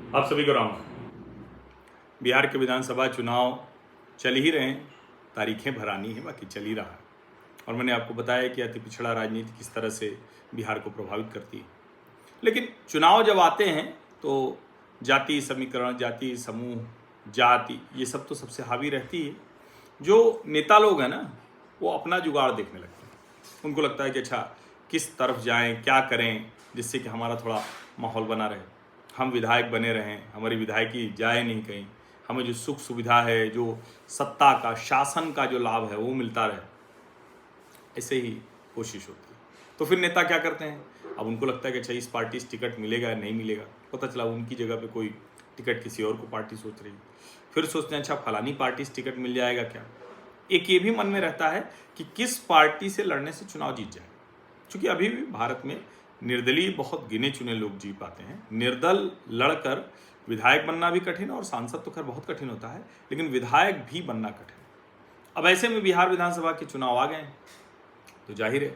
आप सभी को राम। बिहार के विधानसभा चुनाव चल ही रहे हैं, तारीखें भरानी है, बाकी चल ही रहा है। और मैंने आपको बताया कि अति पिछड़ा राजनीति किस तरह से बिहार को प्रभावित करती है। लेकिन चुनाव जब आते हैं तो जाति समीकरण, जाति समूह, जाति, ये सब तो सबसे हावी रहती है। जो नेता लोग हैं ना, वो अपना जुगाड़ देखने लगते हैं। उनको लगता है कि अच्छा किस तरफ जाएं, क्या करें जिससे कि हमारा थोड़ा माहौल बना रहे, हम विधायक बने रहें, हमारी विधायकी जाए नहीं कहीं, हमें जो सुख सुविधा है, जो सत्ता का, शासन का जो लाभ है वो मिलता रहे, ऐसे ही कोशिश होती है। तो फिर नेता क्या करते हैं, अब उनको लगता है कि अच्छा इस पार्टी से टिकट मिलेगा या नहीं मिलेगा। पता चला उनकी जगह पे कोई टिकट किसी और को पार्टी सोच रही है। फिर सोचते हैं अच्छा फलानी पार्टी से टिकट मिल जाएगा क्या। एक ये भी मन में रहता है कि किस पार्टी से लड़ने से चुनाव जीत जाए। क्योंकि अभी भी भारत में निर्दलीय बहुत गिने चुने लोग जीत पाते हैं। निर्दल लड़कर विधायक बनना भी कठिन, और सांसद तो खैर बहुत कठिन होता है, लेकिन विधायक भी बनना कठिन। अब ऐसे में बिहार विधानसभा के चुनाव आ गए हैं, तो जाहिर है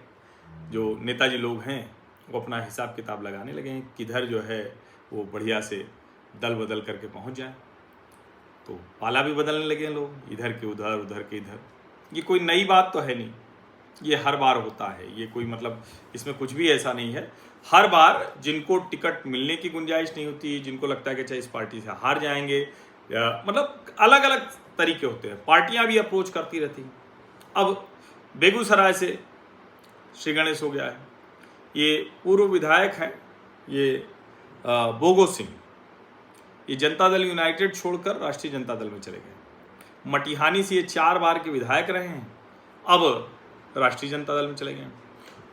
जो नेताजी लोग हैं वो अपना हिसाब किताब लगाने लगे हैं, किधर जो है वो बढ़िया से दल बदल करके पहुंच जाए। तो पाला भी बदलने लगे हैं लोग, इधर के उधर, उधर के इधर। ये कोई नई बात तो है नहीं, ये हर बार होता है। ये कोई मतलब इसमें कुछ भी ऐसा नहीं है। हर बार जिनको टिकट मिलने की गुंजाइश नहीं होती, जिनको लगता है कि अच्छा इस पार्टी से हार जाएंगे, मतलब अलग अलग तरीके होते हैं। पार्टियां भी अप्रोच करती रहती हैं। अब बेगूसराय से श्री गणेश हो गया है, ये पूर्व विधायक हैं, ये बोगो सिंह, ये जनता दल यूनाइटेड छोड़कर राष्ट्रीय जनता दल में चले गए। मटिहानी से ये 4 बार के विधायक रहे हैं, अब राष्ट्रीय जनता दल में चले गए।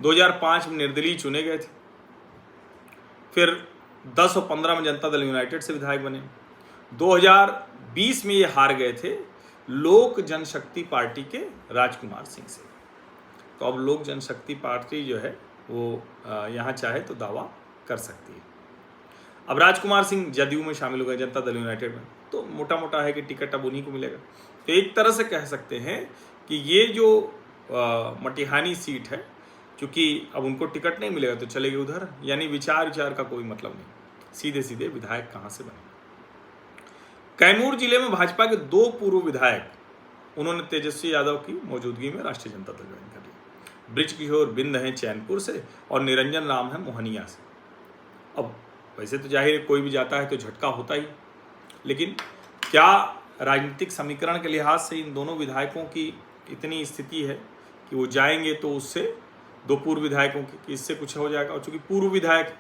2005 में निर्दलीय चुने गए थे, फिर 10 और 15 में जनता दल यूनाइटेड से विधायक बने। 2020 में ये हार गए थे लोक जनशक्ति पार्टी के राजकुमार सिंह से। तो अब लोक जनशक्ति पार्टी जो है वो यहाँ चाहे तो दावा कर सकती है। अब राजकुमार सिंह जदयू में शामिल हो गए, जनता दल यूनाइटेड में, तो मोटा मोटा है कि टिकट अब उन्हीं को मिलेगा। तो एक तरह से कह सकते हैं कि ये जो मटिहानी सीट है, क्योंकि अब उनको टिकट नहीं मिलेगा तो चले गए उधर, यानी विचार का कोई मतलब नहीं, सीधे सीधे विधायक कहाँ से बने। कैमूर जिले में भाजपा के 2 पूर्व विधायक, उन्होंने तेजस्वी यादव की मौजूदगी में राष्ट्रीय जनता दल ज्वाइन कर लिया। ब्रिज किशोर बिंद हैं चैनपुर से, और निरंजन राम है मोहनिया से। अब वैसे तो जाहिर है कोई भी जाता है तो झटका होता ही, लेकिन क्या राजनीतिक समीकरण के लिहाज से इन दोनों विधायकों की इतनी स्थिति है कि वो जाएंगे तो उससे 2 पूर्व विधायकों की इससे कुछ हो जाएगा, और चूंकि पूर्व विधायक।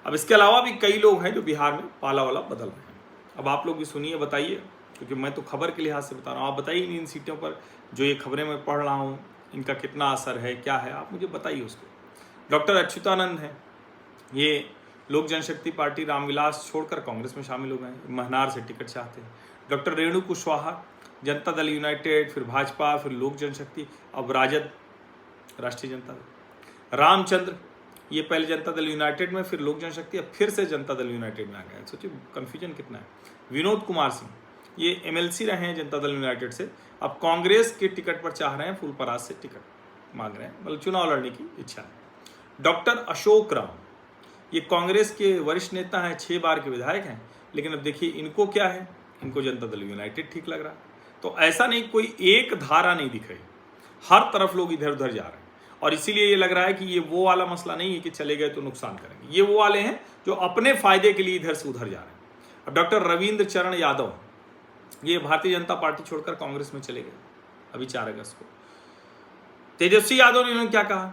अब इसके अलावा भी कई लोग हैं जो बिहार में पाला वाला बदल रहे हैं। अब आप लोग भी सुनिए, बताइए, क्योंकि मैं तो खबर के लिहाज से बता रहा हूँ। आप बताइए इन सीटों पर जो ये खबरें मैं पढ़ रहा हूँ, इनका कितना असर है, क्या है, आप मुझे बताइए उसको। डॉक्टर अच्युतानंद हैं, ये लोक जनशक्ति पार्टी रामविलास छोड़कर कांग्रेस में शामिल हो गए, महनार से टिकट चाहते हैं। डॉक्टर रेणु कुशवाहा, जनता दल यूनाइटेड, फिर भाजपा, फिर लोक जनशक्ति, अब राजद, राष्ट्रीय जनता दल। रामचंद्र, ये पहले जनता दल यूनाइटेड में, फिर लोक जनशक्ति, अब फिर से जनता दल यूनाइटेड में आ गए। सोचिए कन्फ्यूजन कितना है। विनोद कुमार सिंह, ये एमएलसी रहे हैं जनता दल यूनाइटेड से, अब कांग्रेस के टिकट पर चाह रहे हैं, फूलपरास से टिकट मांग रहे हैं, मतलब चुनाव लड़ने की इच्छा है। डॉक्टर अशोक राम, ये कांग्रेस के वरिष्ठ नेता हैं, 6 बार के विधायक हैं, लेकिन अब देखिए इनको क्या है, इनको जनता दल यूनाइटेड ठीक लग रहा है। तो ऐसा नहीं, कोई एक धारा नहीं दिख रही, हर तरफ लोग इधर उधर जा रहे हैं। और इसीलिए ये लग रहा है कि ये वो वाला मसला नहीं है कि चले गए तो नुकसान करेंगे, ये वो वाले हैं जो अपने फायदे के लिए इधर से उधर जा रहे हैं। अब डॉक्टर रविंद्र चरण यादव, ये भारतीय जनता पार्टी छोड़कर कांग्रेस में चले गए अभी 4 अगस्त को। तेजस्वी यादव ने उन्होंने क्या कहा,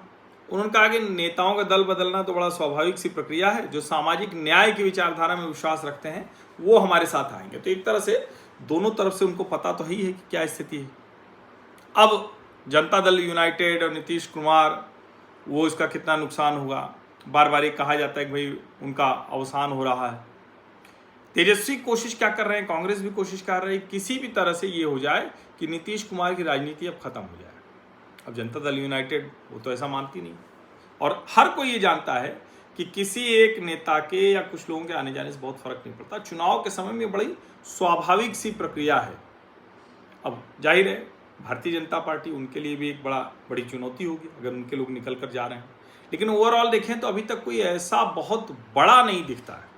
उन्होंने कहा कि नेताओं का दल बदलना तो बड़ा स्वाभाविक सी प्रक्रिया है, जो सामाजिक न्याय की विचारधारा में विश्वास रखते हैं वो हमारे साथ आएंगे। तो एक तरह से दोनों तरफ से उनको पता तो ही है कि क्या स्थिति है। अब जनता दल यूनाइटेड और नीतीश कुमार, वो इसका कितना नुकसान होगा, बार बार ये कहा जाता है कि भाई उनका अवसान हो रहा है। तेजस्वी कोशिश क्या कर रहे हैं, कांग्रेस भी कोशिश कर रही है, किसी भी तरह से ये हो जाए कि नीतीश कुमार की राजनीति अब खत्म हो जाए। अब जनता दल यूनाइटेड वो तो ऐसा मानती नहीं, और हर कोई ये जानता है कि किसी एक नेता के या कुछ लोगों के आने जाने से बहुत फर्क नहीं पड़ता। चुनाव के समय में बड़ी स्वाभाविक सी प्रक्रिया है। अब जाहिर है भारतीय जनता पार्टी, उनके लिए भी एक बड़ी चुनौती होगी अगर उनके लोग निकल कर जा रहे हैं। लेकिन ओवरऑल देखें तो अभी तक कोई ऐसा बहुत बड़ा नहीं दिखता है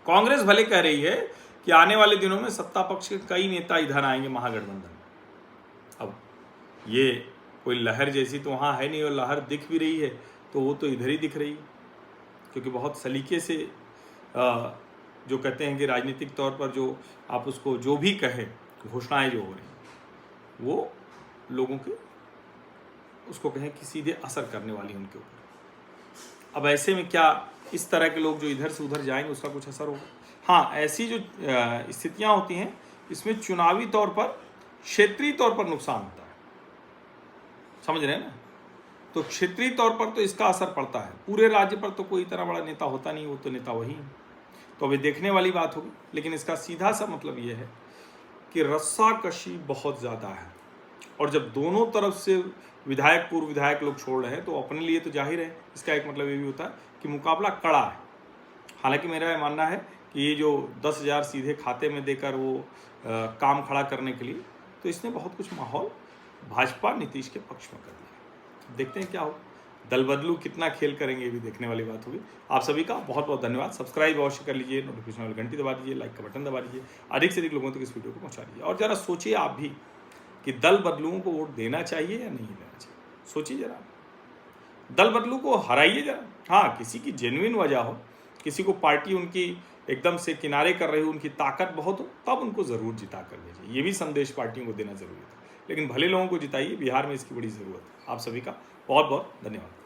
कांग्रेस भले कह रही है कि आने वाले दिनों में सत्ता पक्ष के कई नेता इधर आएंगे महागठबंधन में। अब ये कोई लहर जैसी तो वहाँ है नहीं, और लहर दिख भी रही है तो वो तो इधर ही दिख रही है, क्योंकि बहुत सलीके से जो कहते हैं कि राजनीतिक तौर पर जो आप उसको जो भी कहे, घोषणाएं जो हो रही वो लोगों के उसको कहें कि सीधे असर करने वाली उनके ऊपर। अब ऐसे में क्या इस तरह के लोग जो इधर से उधर जाएंगे उसका कुछ असर होगा? हाँ, ऐसी जो स्थितियां होती हैं इसमें चुनावी तौर पर, क्षेत्रीय तौर पर नुकसान होता है, समझ रहे हैं ना? तो क्षेत्रीय तौर पर तो इसका असर पड़ता है, पूरे राज्य पर तो कोई इतना बड़ा नेता होता नहीं, वो तो नेता वही है। तो अभी देखने वाली बात होगी, लेकिन इसका सीधा सा मतलब ये है कि रस्साकशी बहुत ज़्यादा है, और जब दोनों तरफ से विधायक, पूर्व विधायक लोग छोड़ रहे हैं तो अपने लिए तो जाहिर है इसका एक मतलब ये भी होता है कि मुकाबला कड़ा है। हालांकि मेरा ये मानना है कि ये जो 10,000 सीधे खाते में देकर वो काम खड़ा करने के लिए, तो इसने बहुत कुछ माहौल भाजपा नीतीश के पक्ष में कर दिया। देखते हैं क्या हो, दल बदलू कितना खेल करेंगे, ये भी देखने वाली बात होगी। आप सभी का बहुत बहुत धन्यवाद। सब्सक्राइब अवश्य कर लीजिए, नोटिफिकेशन वाली घंटी दबा दीजिए, लाइक का बटन दबा दीजिए, अधिक से अधिक लोगों तक इस वीडियो को पहुंचा दीजिए। और जरा सोचिए आप भी कि दल बदलुओं को वोट देना चाहिए या नहीं देना चाहिए। सोचिए जरा, दल बदलू को हराइए जरा। हाँ, किसी की जेन्युइन वजह हो, किसी को पार्टी उनकी एकदम से किनारे कर रही हो, उनकी ताकत बहुत हो, तब उनको ज़रूर जिता कर भेजिए। ये भी संदेश पार्टियों को देना जरूरी था, लेकिन भले लोगों को जिताइए। बिहार में इसकी बड़ी ज़रूरत है। आप सभी का बहुत बहुत धन्यवाद।